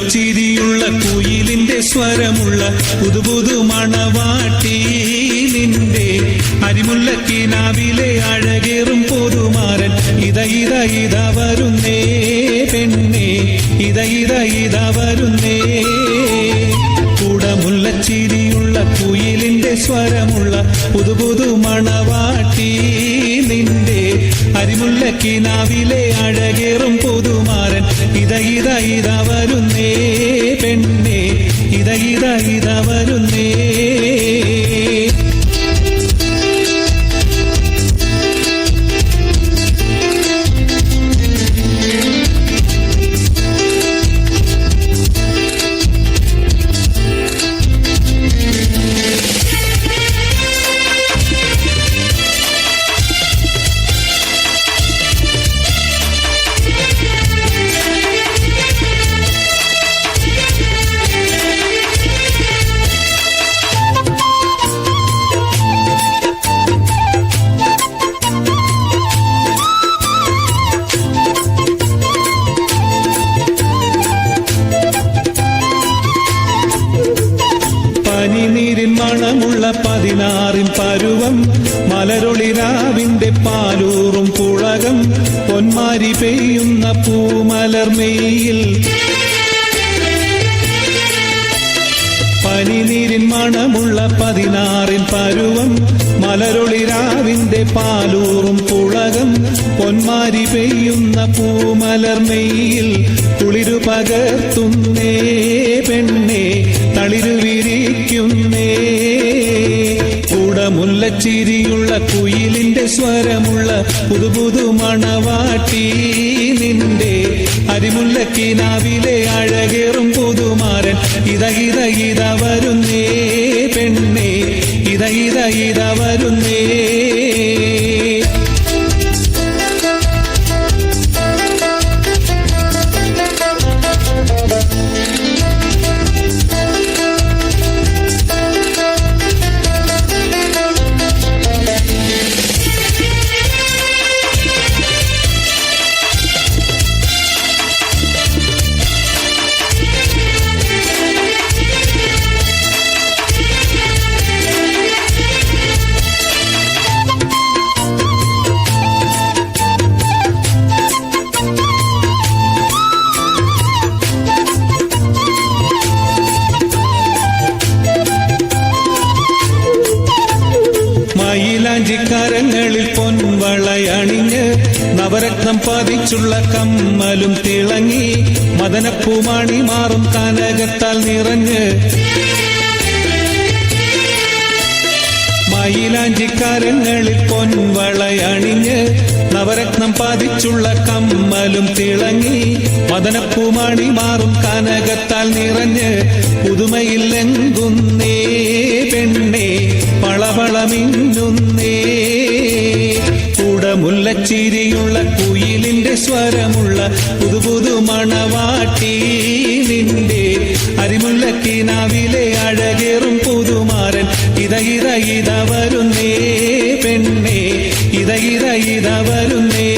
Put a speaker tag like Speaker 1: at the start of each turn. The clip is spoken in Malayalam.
Speaker 1: ചിരിയുള്ള കുയിലിന്റെ സ്വരമുള്ള പുതുപുതു മണവാട്ടി നിന്റെ അരിമുല്ലക്കിനാവിലെ അഴകേറും പൊതുമാരൻ ഇത വരുന്നേ പെണ്ണേ ഇത വരുന്നേ. കുടമുല്ലച്ചിരിയുള്ള കുയിലിന്റെ സ്വരമുള്ള പുതുപുതു മണവാട്ടി നിന്റെ അരിമുല്ലക്കിനാവിലെ അഴകേറും പൊതുമാരൻ ഇത വരുന്നേ പെണ്ണേ ഇത വരുന്നേ. പനിനീരിൻ മണമുള്ള 16 പരുവം മലരൊളിരാവിന്റെ പാലൂറും പുളകം പൊന്മാരി പെയ്യുന്ന പൂമലർമെയിൽ. പനിനീരിൻ മണമുള്ള 16 പരുവം മലരൊളിരാവിന്റെ പാലൂറും പുളകം പൊന്മാരി പെയ്യുന്ന പൂമലർമെയിൽ. കുളിരു പകർത്തുന്നേ പെണ്ണേ തളിരു വിരിക്കുന്നേ. കുടമുല്ലച്ചിരിയുള്ള കുയിലിന്റെ സ്വരമുള്ള പുതുപുതു മണവാട്ടി നിന്റെ അരിമുല്ലക്കിനാവിലെ അഴകേറും പുതുമാരൻ ഇത വരുന്നേ പെണ്ണേ ഇത വരുന്നേ. മയിലാഞ്ചിക്കരങ്ങളിൽ പൊൻവളയണിഞ്ഞ് നവരത്നം പതിച്ചുള്ള കമ്മലും തിളങ്ങി മദനപ്പൂമാണി മാറും കനകത്താൽ നിറഞ്ഞ്. മയിലാഞ്ചിക്കരങ്ങളിൽ പൊൻവളയണിഞ്ഞ് നവരത്നം പതിച്ചുള്ള കമ്മലും തിളങ്ങി മദനപ്പൂമാണി മാറും കനകത്താൽ നിറഞ്ഞ്. പുതുമയില്ലെങ്കുന്നേ പെണ്ണേ പളപളമിന്നുന്നേ. കുടമുല്ലച്ചിരിയുള്ള കുയിലിന്റെ സ്വരമുള്ള പുതുപുതു മണവാട്ടി നിന്റെ അരിമുല്ലക്കിനാവിലെ അഴകേറും പുതുമാരൻ ഇത വരുന്നേ പെണ്ണേ ഇത വരുന്നേ.